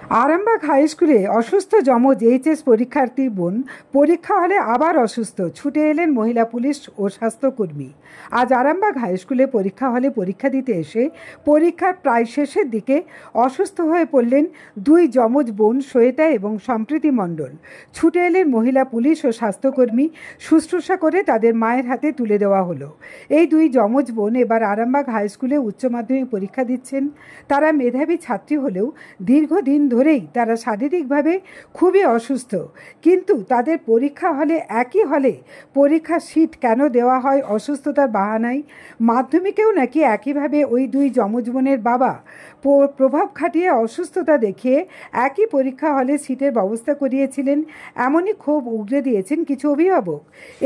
Arambagh high স্কুলে অসুস্থ যমজ এইচএস পরীক্ষার্থী বোন পরীক্ষা হলে আবার অসুস্থ, ছুটে এলেন মহিলা পুলিশ ও স্বাস্থ্যকর্মী। আজ আরামবাগ হাই স্কুলে পরীক্ষা হলে পরীক্ষা দিতে এসে পরীক্ষার প্রায় শেষের দিকে অসুস্থ হয়ে পড়লেন দুই যমজ বোন শ্বেতা এবং সম্প্রীতি মণ্ডল। ছুটে এলেন মহিলা পুলিশ ও স্বাস্থ্যকর্মী, শুশ্রূষা করে তাদের মায়ের হাতে তুলে দেওয়া হলো। এই দুই যমজ বোন এবার আরামবাগ হাই স্কুলে উচ্চ মাধ্যমিক পরীক্ষা দিচ্ছেন। তারা মেধাবী ছাত্রী হলেও দীর্ঘদিন ধরেই তারা শারীরিকভাবে খুবই অসুস্থ, কিন্তু তাদের পরীক্ষা হলে একই হলে পরীক্ষার সিট কেন দেওয়া হয় অসুস্থতার বাহানায়? মাধ্যমিকেও নাকি একইভাবে ওই দুই যমজ বোনের বাবা প্রভাব খাটিয়ে অসুস্থতা দেখিয়ে একই পরীক্ষা হলে সিটের ব্যবস্থা করিয়েছিলেন, এমনই ক্ষোভ উগরে দিয়েছেন কিছু অভিভাবক।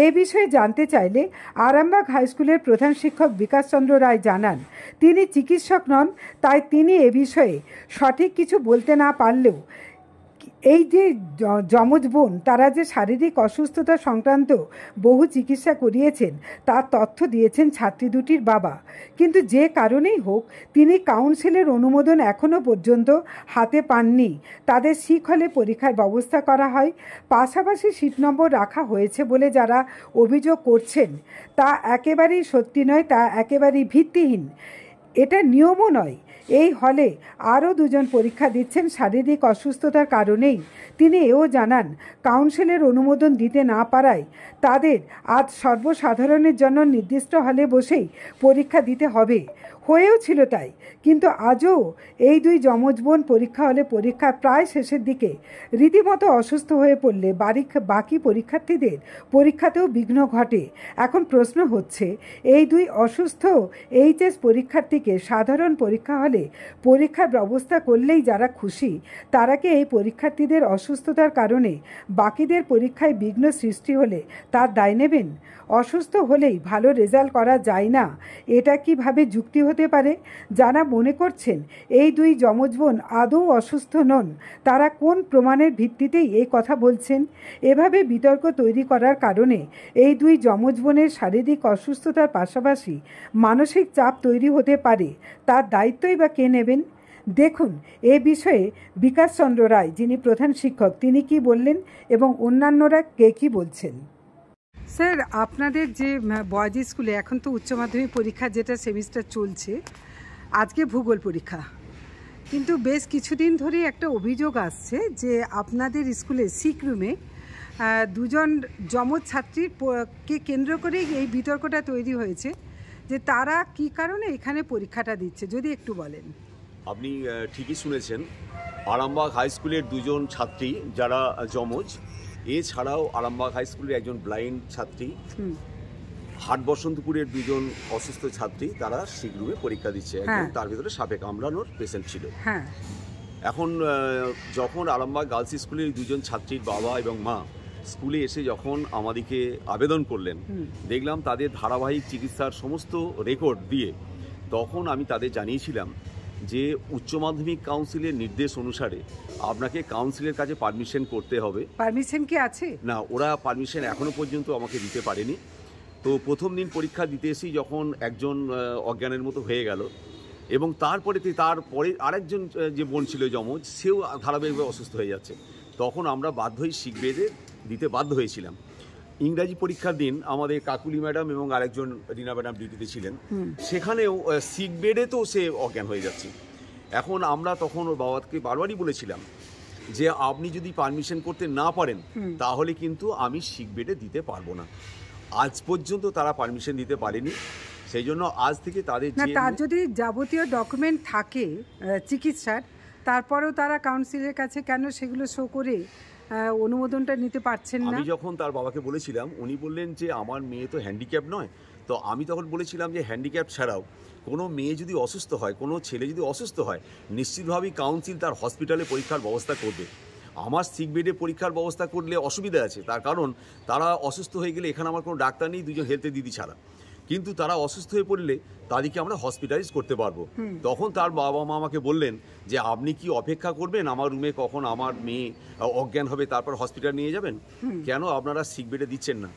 এ বিষয়ে জানতে চাইলে আরামবাগ হাই স্কুলের প্রধান শিক্ষক বিকাশ চন্দ্র রায় জানান, তিনি চিকিৎসক নন, তাই তিনি এ বিষয়ে সঠিক কিছু বলতে না পারলেও এই যে যমজ বোন তারা যে শারীরিক অসুস্থতা সংক্রান্ত বহু চিকিৎসা করিয়েছেন তার তথ্য দিয়েছেন ছাত্রী দুটির বাবা। কিন্তু যে কারণেই হোক তিনি কাউন্সিলের অনুমোদন এখনও পর্যন্ত হাতে পাননি। তাদের শিখ হলে পরীক্ষার ব্যবস্থা করা হয়, পাশাপাশি সিট নম্বর রাখা হয়েছে বলে যারা অভিযোগ করছেন তা একেবারেই সত্যি নয়, তা একেবারেই ভিত্তিহীন। এটা নিয়মও নয়। এই হলে আরও দুজন পরীক্ষা দিচ্ছেন শারীরিক অসুস্থতার কারণেই। তিনি এও জানান, কাউন্সিলের অনুমোদন দিতে না পারায় তাদের আজ সর্বসাধারণের জন্য নির্দিষ্ট হলে বসেই পরীক্ষা দিতে হবে। হয়েও ছিল তাই, কিন্তু আজও এই দুই যমজ বোন পরীক্ষা হলে পরীক্ষার প্রায় শেষের দিকে রীতিমতো অসুস্থ হয়ে পড়লে বাকি পরীক্ষার্থীদের পরীক্ষাতেও বিঘ্ন ঘটে। এখন প্রশ্ন হচ্ছে, এই দুই অসুস্থ এইচএস পরীক্ষার্থীকে সাধারণ পরীক্ষা হলে পরীক্ষার ব্যবস্থা করলেই যারা খুশি, তারা কি এই পরীক্ষার্থীদের অসুস্থতার কারণে বাকিদের পরীক্ষায় বিঘ্ন সৃষ্টি হলে তার দায় নেবেন? অসুস্থ হলেই ভালো রেজাল্ট করা যায় না, এটা কিভাবে যুক্তি হতে পারে? যারা মনে করছেন এই দুই যমজ বোন আদৌ অসুস্থ নন, তারা কোন প্রমাণের ভিত্তিতেই এই কথা বলছেন? এভাবে বিতর্ক তৈরি করার কারণে এই দুই যমজ বোনের শারীরিক অসুস্থতার পাশাপাশি মানসিক চাপ তৈরি হতে পারে, তার দায়িত্বই বা কে নেবেন? দেখুন এ বিষয়ে বিকাশ চন্দ্র রায়, যিনি প্রধান শিক্ষক, তিনি কি বললেন এবং অন্যান্যরা কে কি বলছেন। স্যার, আপনাদের যে বয়েজ স্কুলে এখন তো উচ্চ মাধ্যমিক পরীক্ষা যেটা সেমিস্টার চলছে, আজকে ভূগোল পরীক্ষা, কিন্তু বেশ কিছুদিন ধরে একটা অভিযোগ আসছে যে আপনাদের স্কুলে সিক রুমে দুজন যমজ ছাত্রীকে কেন্দ্র করেই এই বিতর্কটা তৈরি হয়েছে যে তারা কি কারণে এখানে পরীক্ষাটা দিচ্ছে, যদি একটু বলেন। আপনি ঠিকই শুনেছেন, আরামবাগ হাই স্কুলের দুজন ছাত্রী যারা যমজ, এছাড়াও আরামবাগ হাই স্কুলের একজন ব্লাইন্ড ছাত্রী, হাট বসন্তপুরের দুজন অসুস্থ ছাত্রী, তারা সিক রুমে পরীক্ষা দিচ্ছে। তার ভিতরে সাপে কামড়ানোর পেশেন্ট ছিল। এখন যখন আরামবাগ গার্লস স্কুলের দুজন ছাত্রীর বাবা এবং মা স্কুলে এসে যখন আমাদেরকে আবেদন করলেন, দেখলাম তাদের ধারাবাহিক চিকিৎসার সমস্ত রেকর্ড দিয়ে, তখন আমি তাদের জানিয়েছিলাম যে উচ্চ মাধ্যমিক কাউন্সিলের নির্দেশ অনুসারে আপনাকে কাউন্সিলের কাছে পারমিশন করতে হবে। পারমিশন কি আছে? না, ওরা পারমিশন এখনো পর্যন্ত আমাকে দিতে পারেনি। তো প্রথম দিন পরীক্ষা দিতে এসেই যখন একজন অজ্ঞানের মতো হয়ে গেল এবং তারপরে আরেকজন যে বোন ছিল যমজ, সেও ধারাবাহিকভাবে অসুস্থ হয়ে যাচ্ছে, তখন আমরা বাধ্যই সিক বেডে দিতে বাধ্য হয়েছিলাম। ইংরাজি পরীক্ষার দিন আমাদের কাকুলি ম্যাডাম এবং আরেকজন রিনা ম্যাডাম ডিউটিতে ছিলেন, সেখানেও সিক বেডে তো সে অজ্ঞান হয়ে যাচ্ছে। এখন আমরা তখন ওর বাবাকে বারবারই বলেছিলাম যে আপনি যদি পারমিশন করতে না পারেন তাহলে কিন্তু আমি সিক বেডে দিতে পারবো না। আজ পর্যন্ত তারা পারমিশন দিতে পারেনি, সেই জন্য আজ থেকে তার যদি যাবতীয় ডকুমেন্ট থাকে চিকিৎসার, তারপরেও তারা কাউন্সিলের কাছে কেন সেগুলো শো করে অনুমোদনটা নিতে পারছেন না? আমি যখন তার বাবাকে বলেছিলাম, উনি বললেন যে আমার মেয়ে তো হ্যান্ডিক্যাপ নয়। তো আমি তখন বলেছিলাম যে হ্যান্ডিক্যাপ ছাড়াও কোনো মেয়ে যদি অসুস্থ হয়, কোনো ছেলে যদি অসুস্থ হয়, নিশ্চিতভাবেই কাউন্সিল তার হসপিটালে পরীক্ষার ব্যবস্থা করবে। আমার সিক বেডে পরীক্ষার ব্যবস্থা করলে অসুবিধা আছে, তার কারণ তারা অসুস্থ হয়ে গেলে এখানে আমার কোনো ডাক্তার নেই, দুজন হেলথের দিদি ছাড়া, কিন্তু তারা অসুস্থ হয়ে পড়লে তাদেরকে আমরা হসপিটালাইজ করতে পারবো। তখন তার বাবা মা আমাকে বললেন যে আপনি কি অপেক্ষা করবেন আমার রুমে কখন আমার মেয়ে অজ্ঞান হবে তারপর হসপিটাল নিয়ে যাবেন, কেন আপনারা সিক বেডে দিচ্ছেন না?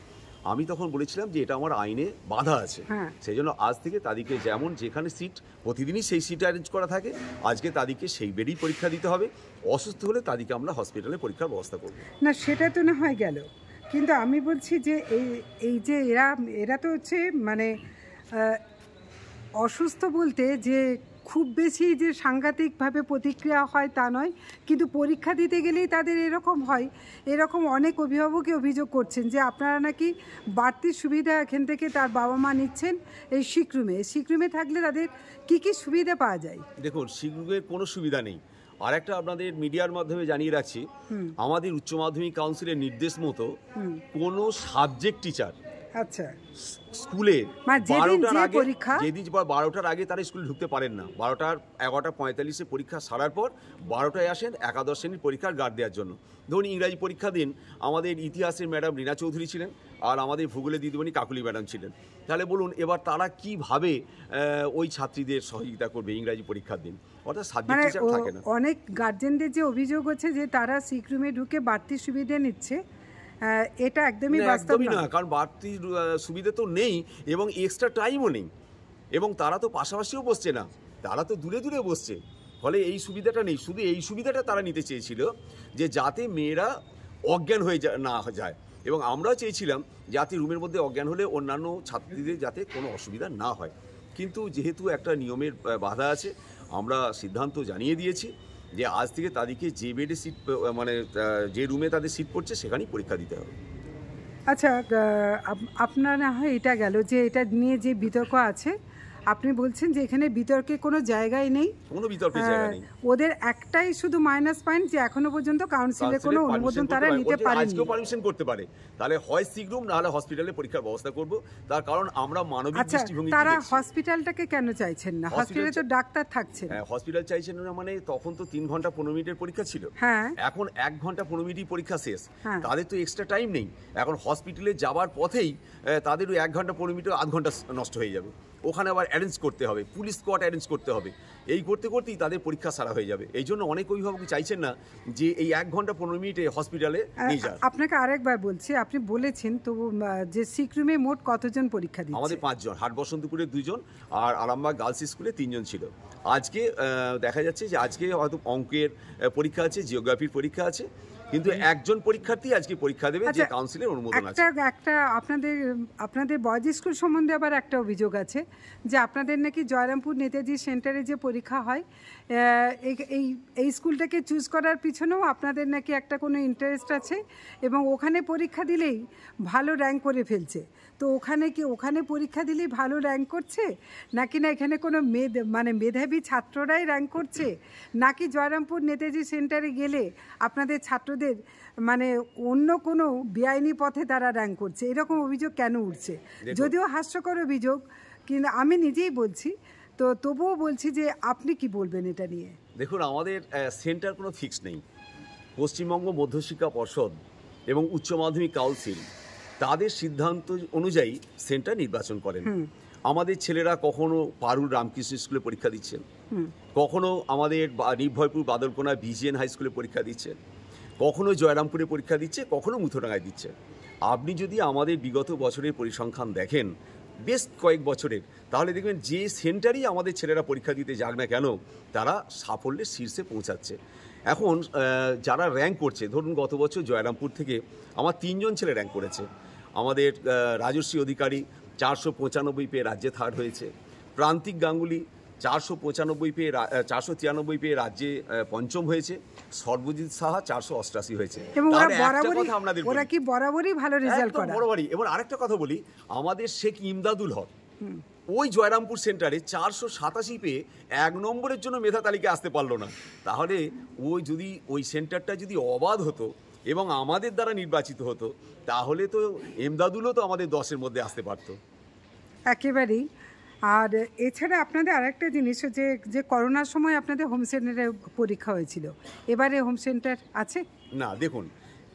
আমি তখন বলেছিলাম যে এটা আমার আইনে বাধা আছে, সেই জন্য আজ থেকে তাদেরকে যেমন যেখানে সিট প্রতিদিনই সেই সিট অ্যারেঞ্জ করা থাকে, আজকে তাদেরকে সেই বেডেই পরীক্ষা দিতে হবে। অসুস্থ হলে তাদেরকে আমরা হসপিটালে পরীক্ষার ব্যবস্থা করব। না, সেটা তো না হয় গেল, কিন্তু আমি বলছি যে এই যে এরা তো হচ্ছে মানে অসুস্থ বলতে যে খুব বেশি যে সাংঘাতিকভাবে প্রতিক্রিয়া হয় তা নয়, কিন্তু পরীক্ষা দিতে গেলেই তাদের এরকম হয়। এরকম অনেক অভিভাবকই অভিযোগ করছেন যে আপনারা নাকি বাড়তি সুবিধা এখান থেকে তার বাবা মা নিচ্ছেন এই সিকরুমে থাকলে তাদের কি সুবিধা পাওয়া যায়। দেখুন, সিকরুমের কোনো সুবিধা নেই। আর একটা আপনাদের মিডিয়ার মাধ্যমে জানিয়ে রাখছি, আমাদের উচ্চ মাধ্যমিক কাউন্সিলের নির্দেশ মতো কোনো সাবজেক্ট টিচার আচ্ছা স্কুলে 12টার আগে তারা স্কুলে ঢুকতে পারেন না। 11:45 পরীক্ষা সারার পর 12টায় আসেন একাদশ শ্রেণীর পরীক্ষার গার্ড দেওয়ার জন্য। ধরুন ইংরাজি পরীক্ষা দিন, আমাদের ইতিহাসের ম্যাডাম রীনা চৌধুরী ছিলেন আর আমাদের ভূগোলের দিদিমণি কাকুলি ম্যাডাম ছিলেন। তাহলে বলুন এবার তারা কিভাবে ওই ছাত্রীদের সহযোগিতা করবে ইংরাজি পরীক্ষার দিন? অর্থাৎ সাবজেক্ট টিচার থাকে না। অনেক গার্জেনদের যে অভিযোগ হচ্ছে যে তারা সিকরুমে ঢুকে বাড়তি সুবিধা নিচ্ছে, এটা একদমই বাস্তব না, কারণ বাড়তি সুবিধা তো নেই এবং এক্সট্রা টাইমও নেই, এবং তারা তো পাশাপাশিও বসছে না, তারা তো দূরে দূরে বসছে। ফলে এই সুবিধাটা নেই। শুধু এই সুবিধাটা তারা নিতে চেয়েছিল যে যাতে মেয়েরা অজ্ঞান হয়ে না যায়, এবং আমরাও চেয়েছিলাম যাতে রুমের মধ্যে অজ্ঞান হলে অন্যান্য ছাত্রীদের যাতে কোনো অসুবিধা না হয়। কিন্তু যেহেতু একটা নিয়মের বাধা আছে, আমরা সিদ্ধান্ত জানিয়ে দিয়েছি যে আজ থেকে তাদেরকে যে বেডে সিট মানে যে রুমে তাদের সিট পড়ছে সেখানেই পরীক্ষা দিতে হবে। আচ্ছা, আপনার না হয় এটা গেল যে এটা নিয়ে যে বিতর্ক আছে, আপনি বলছেন যে এখানে বিতর্কে কোনো জায়গাই নেই, কোনো বিতর্কের জায়গা নেই। ওদের একটাই শুধু মাইনাস পয়েন্ট যে এখনো পর্যন্ত কাউন্সিলের কোনো অনুমোদন তারা নিতে পারেনি। আজকেও পারমিশন করতে পারে, তাহলে হয় সিকরুম না হলে হসপিটালে পরীক্ষার ব্যবস্থা করব। তার কারণ আমরা মানবিক দৃষ্টিভঙ্গি। তারা হসপিটালটাকে কেন চাইছেন না? হসপিটালে তো ডাক্তার থাকছেন। হ্যাঁ, হসপিটাল চাইছেন না মানে তখন তো 3 ঘন্টা 15 মিনিটের পরীক্ষা ছিল, এখন 1 ঘন্টা 15 মিনিটই পরীক্ষা শেষ। তাদের তো এক্সট্রা টাইম নেই। এখন হসপিটালে যাওয়ার পথেই তাদের 1 ঘন্টা 15 মিনিট আধ ঘন্টা নষ্ট হয়ে যাবে। ওখানে আবার অ্যারেঞ্জ করতে হবে, পুলিশ স্কোয়াড অ্যারেঞ্জ করতে হবে, এই করতে করতেই তাদের পরীক্ষা সারা হয়ে যাবে। এই জন্য অনেক অভিভাবক চাইছেন না যে এই 1 ঘন্টা 15 মিনিটে হসপিটালে নিয়ে যান। আপনাকে আরেকবার বলছি, আপনি বলেছেন তো যে সিকরুমে মোট কতজন পরীক্ষা দিচ্ছে? আমাদের 5 জন, হাট বসন্তপুরে 2 জন আর আরামবাগ গার্লস স্কুলে 3 জন ছিল। আজকে দেখা যাচ্ছে যে আজকে হয়তো অঙ্কের পরীক্ষা আছে, জিওগ্রাফির পরীক্ষা আছে, কিন্তু একজন পরীক্ষার্থী আজকে পরীক্ষা দেবে যে কাউন্সিলের অনুমোদন আছে। একটা আপনাদের বয়েজ স্কুল সম্বন্ধে আবার একটা অভিযোগ আছে যে আপনাদের নাকি জয়রামপুর নেতাজি সেন্টারে যে পরীক্ষা হয়, এই স্কুলটাকে চুজ করার পিছনেও আপনাদের নাকি একটা কোনো ইন্টারেস্ট আছে, এবং ওখানে পরীক্ষা দিলেই ভালো র্যাঙ্ক করে ফেলছে। তো ওখানে পরীক্ষা দিলেই ভালো র্যাঙ্ক করছে, নাকি না এখানে কোনো মেধাবী ছাত্ররাই র্যাঙ্ক করছে, নাকি জয়রামপুর নেতাজি সেন্টারে গেলে আপনাদের ছাত্রদের অন্য কোনো বেআইনি পথে তারা র্যাঙ্ক করছে? এরকম অভিযোগ কেন উঠছে? যদিও হাস্যকর অভিযোগ, কিন্তু আমি নিজেই বলছি, তো তবুও বলছি যে আপনি কি বলবেন এটা নিয়ে? দেখুন, আমাদের সেন্টার কোনো ফিক্স নেই। পশ্চিমবঙ্গ মধ্যশিক্ষা পর্ষদ এবং উচ্চ মাধ্যমিক কাউন্সিল তাদের সিদ্ধান্ত অনুযায়ী সেন্টার নির্বাচন করেন। আমাদের ছেলেরা কখনো পারুল রামকৃষ্ণ স্কুলে পরীক্ষা দিচ্ছেন, কখনো আমাদের নির্ভয়পুর বাদলকোনা বিজিএন হাই স্কুলে পরীক্ষা দিচ্ছেন, কখনো জয়রামপুরে পরীক্ষা দিচ্ছে, কখনো মুথুডাঙ্গায় দিচ্ছে। আপনি যদি আমাদের বিগত বছরের পরিসংখ্যান দেখেন, বেশ কয়েক বছরের, তাহলে দেখবেন যে সেন্টারই আমাদের ছেলেরা পরীক্ষা দিতে যাক না কেন তারা সাফল্যের শীর্ষে পৌঁছাচ্ছে। এখন যারা র্যাঙ্ক করছে, ধরুন গত বছর জয়রামপুর থেকে আমার 3 জন ছেলে র্যাঙ্ক করেছে। আমাদের রাজশ্রী অধিকারী 495 পেয়ে রাজ্যে থার্ড হয়েছে, প্রান্তিক গাঙ্গুলি 495 পেয়ে 493 পেয়ে রাজ্যে পঞ্চম হয়েছে, সর্বজিৎ সাহা 488 হয়েছে। ওরা কি বরাবরই ভালো রেজাল্ট করে? বরাবরই। এবং আরেকটা কথা বলি, আমাদের শেখ ইমদাদুল হক ওই জয়রামপুর সেন্টারে 487 পেয়ে 1 নম্বরের জন্য মেধা তালিকায় আসতে পারলো না। তাহলে ওই সেন্টারটা যদি অবাধ হতো এবং আমাদের দ্বারা নির্বাচিত হতো, তাহলে তো এমদাদুলও তো আমাদের 10-এর মধ্যে আসতে পারতো একেবারেই। আর এছাড়া আপনাদের আরেকটা জিনিস, যে করোনার সময় আপনাদের হোম সেন্টারে পরীক্ষা হয়েছিল, এবারে হোম সেন্টার আছে না? দেখুন,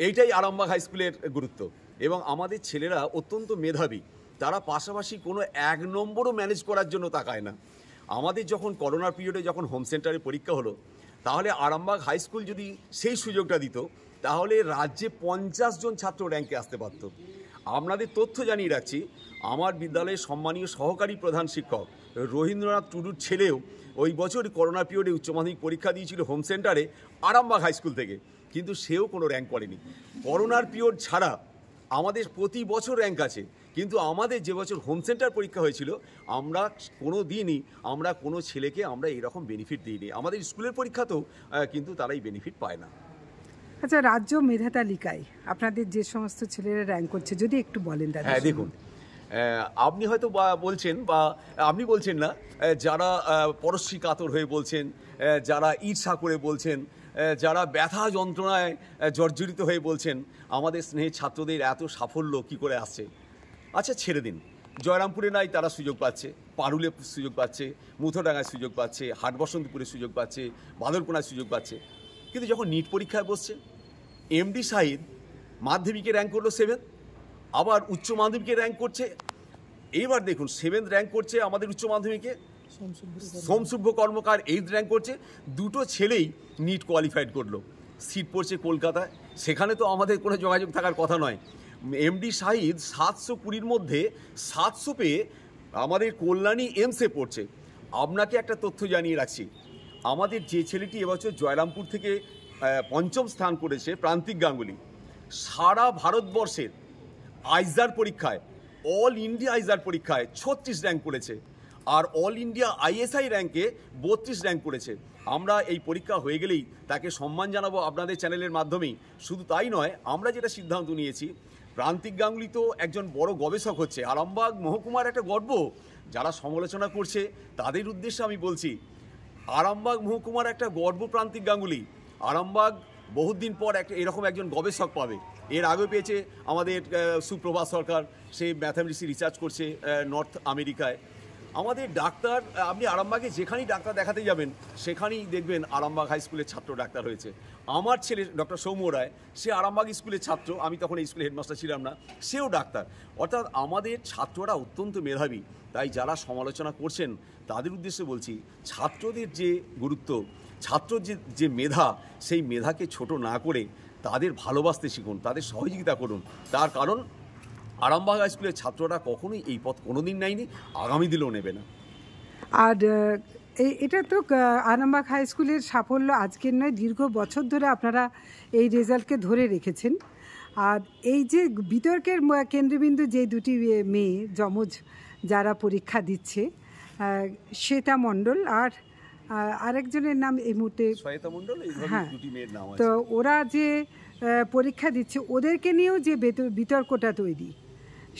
এইটাই আরামবাগ হাই স্কুলের গুরুত্ব, এবং আমাদের ছেলেরা অত্যন্ত মেধাবী, তারা পাশাপাশি কোনো 1 নম্বরও ম্যানেজ করার জন্য তাকায় না। আমাদের যখন করোনার পিরিয়ডে যখন হোম সেন্টারে পরীক্ষা হলো, তাহলে আরামবাগ হাই স্কুল যদি সেই সুযোগটা দিত, তাহলে রাজ্যে 50 জন ছাত্র র্যাঙ্কে আসতে পারত। আপনাদের তথ্য জানিয়ে রাখছি, আমার বিদ্যালয়ের সম্মানীয় সহকারী প্রধান শিক্ষক রবীন্দ্রনাথ টুডুর ছেলেও ওই বছর করোনা পিরিয়ডে উচ্চ মাধ্যমিক পরীক্ষা দিয়েছিল হোম সেন্টারে আরামবাগ হাই স্কুল থেকে, কিন্তু সেও কোনো র্যাঙ্ক করেনি। করোনার পিরিয়ড ছাড়া আমাদের প্রতি বছর র্যাঙ্ক আছে, কিন্তু আমাদের যে বছর হোম সেন্টার পরীক্ষা হয়েছিল আমরা কোনো দিনই আমরা কোনো ছেলেকে আমরা এরকম বেনিফিট দিইনি। আমাদের স্কুলের পরীক্ষাতেও কিন্তু তারা এই বেনিফিট পায় না। আচ্ছা, রাজ্য মেধা তালিকায় আপনাদের যে সমস্ত ছেলেরা র্যাঙ্ক করছে যদি একটু বলেন দাদা। হ্যাঁ, দেখুন, আপনি হয়তো বলছেন বা আপনি বলছেন না, যারা পরশ্রী কাতর হয়ে বলছেন, যারা ঈর্ষা করে বলছেন, যারা ব্যথা যন্ত্রণায় জর্জরিত হয়ে বলছেন আমাদের স্নেহের ছাত্রদের এত সাফল্য কি করে আসছে। আচ্ছা, ছেড়ে দিন। জয়রামপুরে নাই তারা সুযোগ পাচ্ছে, পারুলে সুযোগ পাচ্ছে, মুথোডাঙ্গায় সুযোগ পাচ্ছে, হাটবসন্তপুরে সুযোগ পাচ্ছে, বাদলকোনায় সুযোগ পাচ্ছে, কিন্তু যখন নিট পরীক্ষায় বসছে এমডি শাহিদ মাধ্যমিকে র্যাঙ্ক করলো 7, আবার উচ্চ মাধ্যমিকে র্যাঙ্ক করছে। এইবার দেখুন 7th র্যাঙ্ক করছে আমাদের উচ্চ মাধ্যমিকে সোমশুভ্র কর্মকার 8th র্যাঙ্ক করছে। দুটো ছেলেই নিট কোয়ালিফাইড করলো, সিট পড়ছে কলকাতায়, সেখানে তো আমাদের কোনো যোগাযোগ থাকার কথা নয়। এমডি শাহিদ 720-র মধ্যে 700 পেয়ে আমাদের কল্যাণী এমসে পড়ছে। আপনাকে একটা তথ্য জানিয়ে রাখছি, আমাদের যে ছেলেটি এবছর জয়রামপুর থেকে 5ম স্থান করেছে, প্রান্তিক গাঙ্গুলি, সারা ভারতবর্ষের আইজার পরীক্ষায়, অল ইন্ডিয়া আইজার পরীক্ষায় 36 র্যাঙ্ক করেছে, আর অল ইন্ডিয়া আইএসআই র্যাঙ্কে 32 র্যাঙ্ক করেছে। আমরা এই পরীক্ষা হয়ে গেলেই তাকে সম্মান জানাবো আপনাদের চ্যানেলের মাধ্যমেই। শুধু তাই নয়, আমরা যেটা সিদ্ধান্ত নিয়েছি, প্রান্তিক গাঙ্গুলি তো একজন বড় গবেষক হচ্ছে, আরামবাগ মহকুমার একটা গর্ব। যারা সমালোচনা করছে তাদের উদ্দেশ্যে আমি বলছি, আরামবাগ মহকুমার একটা গর্ব প্রান্তিক গাঙ্গুলি। আরামবাগ বহুদিন পর এরকম একজন গবেষক পাবে। এর আগে পেয়েছে আমাদের সুপ্রভাত সরকার, সে ম্যাথামেটিক্সে রিসার্চ করছে নর্থ আমেরিকায়। আমাদের ডাক্তার, আপনি আরামবাগে যেখানেই ডাক্তার দেখাতে যাবেন সেখানেই দেখবেন আরামবাগ হাই স্কুলের ছাত্র ডাক্তার হয়েছে। আমার ছেলে ডক্টর সৌম্য রায়, সে আরামবাগ স্কুলের ছাত্র, আমি তখন এই স্কুলের হেডমাস্টার ছিলাম না, সেও ডাক্তার। অর্থাৎ আমাদের ছাত্ররা অত্যন্ত মেধাবী। তাই যারা সমালোচনা করছেন তাদের উদ্দেশ্যে বলছি, ছাত্রদের যে গুরুত্ব, ছাত্র যে মেধা, সেই মেধাকে ছোট না করে তাদের ভালোবাসতে শিখুন, তাদের সহযোগিতা করুন। তার কারণ আরামবাগ হাই স্কুলের ছাত্ররা কখনোই এই পথ কোনোদিন নেয়নি, আগামী দিনেও নেবে না। আর এটা তো আরামবাগ হাই স্কুলের সাফল্য আজকের নয়, দীর্ঘ বছর ধরে আপনারা এই রেজাল্টকে ধরে রেখেছেন। আর এই যে বিতর্কের কেন্দ্রবিন্দু যে দুটি মেয়ে যমজ যারা পরীক্ষা দিচ্ছে, শ্বেতা মণ্ডল আর আরেকজনের নাম এই মুহূর্তে শ্বেতা মণ্ডল, হ্যাঁ, দুটি মেয়ের নাম আছে। তো ওরা যে পরীক্ষা দিচ্ছে ওদেরকে নিয়েও যে বিতর্কটা তৈরি,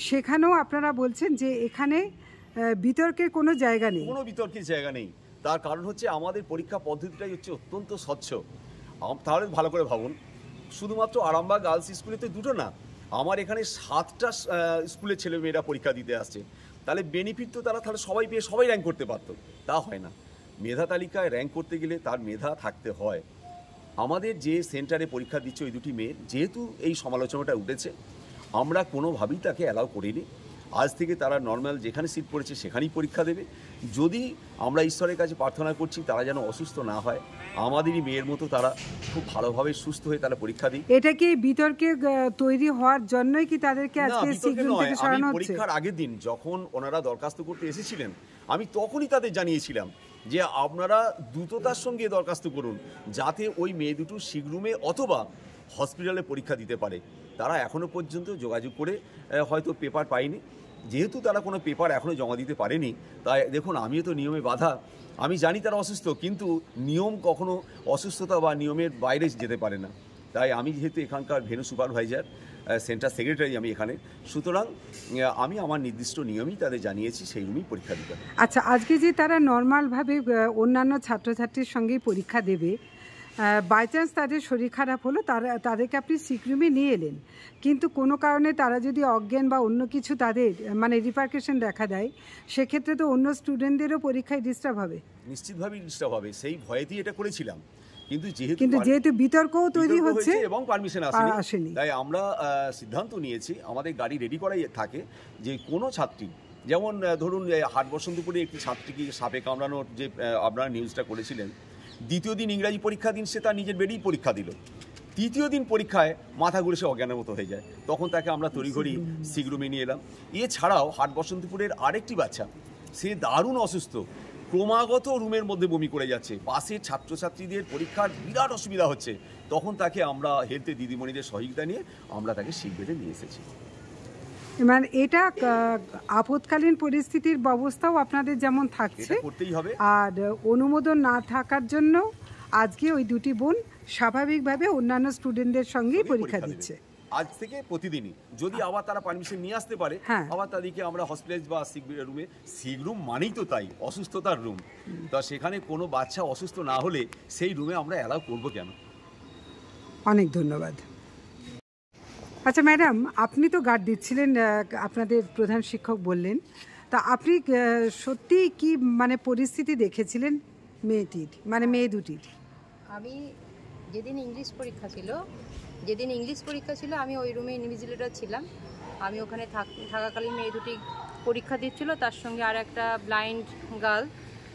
সেখানেও আপনারা বলছেন যে এখানে বিতর্কের কোনো জায়গা নেই। কোনো বিতর্কের জায়গা নেই। তার কারণ হচ্ছে আমাদের পরীক্ষা পদ্ধতিটাই হচ্ছে অত্যন্ত স্বচ্ছ। তাহলে ভালো করে ভাবুন, শুধুমাত্র আরামবাগ গার্লস স্কুলে তো দুটো না, আমার এখানে 7টা স্কুলের ছেলেমেয়েরা পরীক্ষা দিতে আসছে। তাহলে বেনিফিট তো তাহলে সবাই পেয়ে সবাই র্যাঙ্ক করতে পারতো, তা হয় না। মেধা তালিকায় র্যাঙ্ক করতে গেলে তার মেধা থাকতে হয়। আমাদের যে সেন্টারে পরীক্ষা দিচ্ছে ওই দুটি মেয়ে, যেহেতু এই সমালোচনাটা উঠেছে, আমরা কোনোভাবেই তাকে অ্যালাউ করিনি। আজ থেকে তারা নর্মাল যেখানে সিট পড়েছে সেখানেই পরীক্ষা দেবে। যদি আমরা ঈশ্বরের কাছে প্রার্থনা করছি তারা যেন অসুস্থ না হয়, আমাদেরই মেয়ের মতো তারা খুব ভালোভাবে সুস্থ হয়ে তারা পরীক্ষা দিই। এটা কি বিতর্কে তৈরি হওয়ার জন্যই কি তাদেরকে আজকে সিগন্যাল থেকে সরানো হচ্ছে? পরীক্ষার আগের দিন যখন ওনারা দরখাস্ত করতে এসেছিলেন, আমি তখনই তাদের জানিয়েছিলাম যে আপনারা দ্রুততার সঙ্গে দরখাস্ত করুন, যাতে ওই মেয়ে দুটো শিগরুমে অথবা হসপিটালে পরীক্ষা দিতে পারে। তারা এখনও পর্যন্ত যোগাযোগ করে হয়তো পেপার পায়নি, যেহেতু তারা কোনো পেপার এখনও জমা দিতে পারেনি। তাই দেখুন, আমিও তো নিয়মে বাধা, আমি জানি তারা অসুস্থ, কিন্তু নিয়ম কখনো অসুস্থতা বা নিয়মের বাইরে যেতে পারে না। তাই আমি যেহেতু এখানকার ভেন্যু সুপারভাইজার, সেন্টার সেক্রেটারি আমি এখানে, সুতরাং আমি আমার নির্দিষ্ট নিয়মই তাদের জানিয়েছি, সেই রুমেই পরীক্ষা দিতে। আচ্ছা, আজকে যে তারা নর্মালভাবে অন্যান্য ছাত্রছাত্রীর সঙ্গেই পরীক্ষা দেবে, বাই চান্স তাদের শরীর খারাপ হলো, তাদেরকে আপনি সিক রুমে নিয়ে এলেন, কিন্তু কোনো কারণে তারা যদি অজ্ঞান বা অন্য কিছু তাদের মানে রিপারকেশন দেখা দেয়, সেক্ষেত্রে তো অন্য স্টুডেন্টদেরও পরীক্ষায় ডিস্টার্ব হবে। নিশ্চিতভাবেই ডিস্টার্ব হবে, সেই ভয়েতেই এটা করেছিলাম। কিন্তু যেহেতু বিতর্কও তৈরি হচ্ছে এবং পারমিশন আসেনি, তাই আমরা সিদ্ধান্ত নিয়েছি, আমাদের গাড়ি রেডি করাই থাকে, যে কোনো ছাত্রী, যেমন ধরুন হাটবসন্তপুরে একটি ছাত্রীকে সাপে কামড়ানোর যে আপনারা নিউজটা করেছিলেন, দ্বিতীয় দিন ইংরাজি পরীক্ষা দিন সে তার নিজের বেডেই পরীক্ষা দিল, তৃতীয় দিন পরীক্ষায় মাথা ঘুরে সে অজ্ঞানের মতো হয়ে যায়। তখন তাকে আমরা তড়িঘড়ি সিক রুমে নিয়ে এলাম। এছাড়াও হাট বসন্তপুরের আরেকটি বাচ্চা, সে দারুণ অসুস্থ, ক্রমাগত রুমের মধ্যে বমি করে যাচ্ছে, পাশে ছাত্রছাত্রীদের পরীক্ষার বিরাট অসুবিধা হচ্ছে। তখন তাকে আমরা হেলথে দিদিমণিদের সহযোগিতা নিয়ে আমরা তাকে সিক বেডে নিয়ে এসেছি। মানে এটা আপৎকালীন পরিস্থিতির ব্যবস্থাও আপনাদের যেমন থাকছে করতেই হবে, আর অনুমোদন না থাকার জন্য আজকে ওই দুটি বোন স্বাভাবিকভাবে অন্যান্য স্টুডেন্টদের সঙ্গেই পরীক্ষা দিচ্ছে। আজ থেকে প্রতিদিনই যদি আবার তারা পারমিশন নিয়ে আসতে পারে, আবার তাদেরকে আমরা হসপিটাল বা সিক রুমে, সিক রুম মানেই তো তাই অসুস্থতার রুম, তা সেখানে কোনো বাচ্চা অসুস্থ না হলে সেই রুমে আমরা অ্যালাউ করবো কেন। অনেক ধন্যবাদ। আচ্ছা ম্যাডাম, আপনি তো গার্ড দিচ্ছিলেন, আপনাদের প্রধান শিক্ষক বললেন, তা আপনি সত্যি কি মানে পরিস্থিতি দেখেছিলেন মেয়েটির, মানে মেয়ে দুটির? আমি যেদিন ইংলিশ পরীক্ষা ছিল আমি ওই রুমে ইনভিজিলেটর ছিলাম। আমি ওখানে থাকাকালীন মেয়ে দুটি পরীক্ষা দিচ্ছিল, তার সঙ্গে আর একটা ব্লাইন্ড গার্ল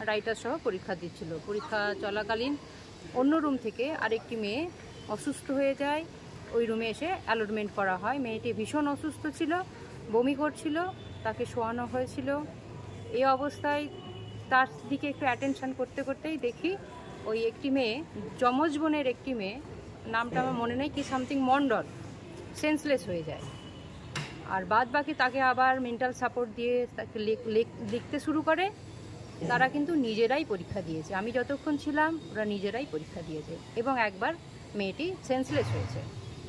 রাইটার সহ পরীক্ষা দিচ্ছিল। পরীক্ষা চলাকালীন অন্য রুম থেকে আরেকটি মেয়ে অসুস্থ হয়ে যায়, ওই রুমে এসে অ্যালটমেন্ট করা হয়। মেয়েটি ভীষণ অসুস্থ ছিল, বমি করছিল, তাকে শোয়ানো হয়েছিল। এই অবস্থায় তার দিকে একটু অ্যাটেনশন করতে করতেই দেখি ওই একটি মেয়ে, যমজ বোনের একটি মেয়ে, নামটা আমার মনে নেই, কি সামথিং মন্ডল, সেন্সলেস হয়ে যায়। আর বাদ বাকি তাকে আবার মেন্টাল সাপোর্ট দিয়ে তাকে লিখতে শুরু করে। তারা কিন্তু নিজেরাই পরীক্ষা দিয়েছে, আমি যতক্ষণ ছিলাম ওরা নিজেরাই পরীক্ষা দিয়েছে, এবং একবার মেয়েটি সেন্সলেস হয়েছে,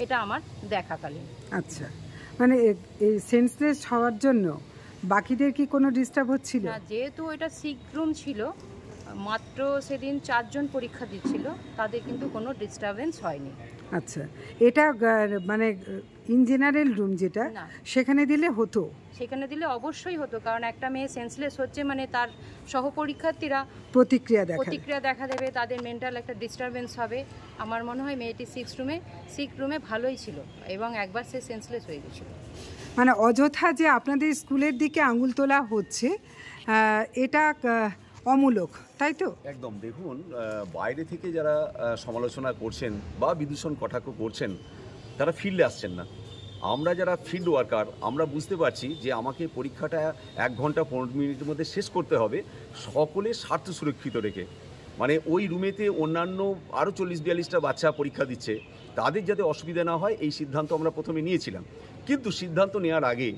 এটা আমার দেখাকালীন। আচ্ছা, মানে এই সেন্সলেস হওয়ার জন্য বাকিদের কি কোনো ডিস্টার্ব হচ্ছিল না? যেহেতু এটা সিক রুম ছিল, মাত্র সেদিন 4 জন পরীক্ষা দিচ্ছিল, তাদের কিন্তু কোনো ডিস্টারবেন্স হয়নি। আচ্ছা, এটা মানে ইন জেনারেল রুম যেটা, সেখানে দিলে হতো? সেখানে দিলে অবশ্যই হতো, কারণ একটা মেয়ে সেন্সলেস হচ্ছে মানে তার সহপরীক্ষার্থীরা প্রতিক্রিয়া দেখা দেবে, তাদের মেন্টাল একটা ডিস্টারবেন্স হবে। আমার মনে হয় মেয়েটি সিক রুমে ভালোই ছিল, এবং একবার সে সেন্সলেস হয়ে গেছিল। মানে অযথা যে আপনাদের স্কুলের দিকে আঙুল তোলা হচ্ছে, এটা অমূলক, তাই তো? একদম। দেখুন, বাইরে থেকে যারা সমালোচনা করছেন বা বিদূষণ কটাক্ষ করছেন, তারা ফিল্ডে আসছেন না। আমরা যারা ফিল্ড ওয়ার্কার, আমরা বুঝতে পারছি যে আমাকে পরীক্ষাটা 1 ঘন্টা 15 মিনিটের মধ্যে শেষ করতে হবে, সকলের স্বার্থ সুরক্ষিত রেখে। মানে ওই রুমেতে অন্যান্য আরও 40-42টা বাচ্চা পরীক্ষা দিচ্ছে, তাদের যাতে অসুবিধা না হয় এই সিদ্ধান্ত আমরা প্রথমে নিয়েছিলাম। কিন্তু সিদ্ধান্ত নেওয়ার আগে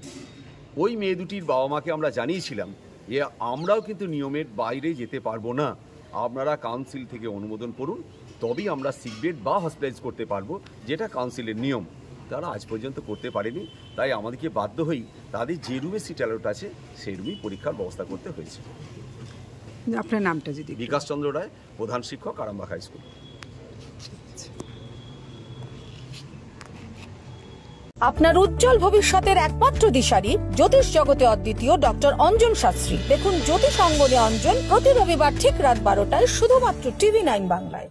ওই মেয়ে দুটির বাবা মাকে আমরা জানিয়েছিলাম যে আমরাও কিন্তু নিয়মের বাইরে যেতে পারবো না, আপনারা কাউন্সিল থেকে অনুমোদন করুন, তবেই আমরা সিক বেড বা হসপিটালাইজ করতে পারবো, যেটা কাউন্সিলের নিয়ম। তারা আজ পর্যন্ত করতে পারেনি, তাই আমাদেরকে বাধ্য হই তাদের যে রুমে সিট অ্যালাউট আছে সেই রুমেই পরীক্ষার ব্যবস্থা করতে হয়েছে। আপনার নামটা যদি? বিকাশ চন্দ্র রায়, প্রধান শিক্ষক, আরামবাগ হাই স্কুল। আপনার উজ্জ্বল ভবিষ্যতের একমাত্র দিশারি, জ্যোতিষ জগতে অদ্বিতীয় ডক্টর অঞ্জন শাস্ত্রী। দেখুন জ্যোতিষ অঙ্গনে অঞ্জন প্রতি রবিবার ঠিক রাত 12টায় শুধুমাত্র TV9 বাংলায়।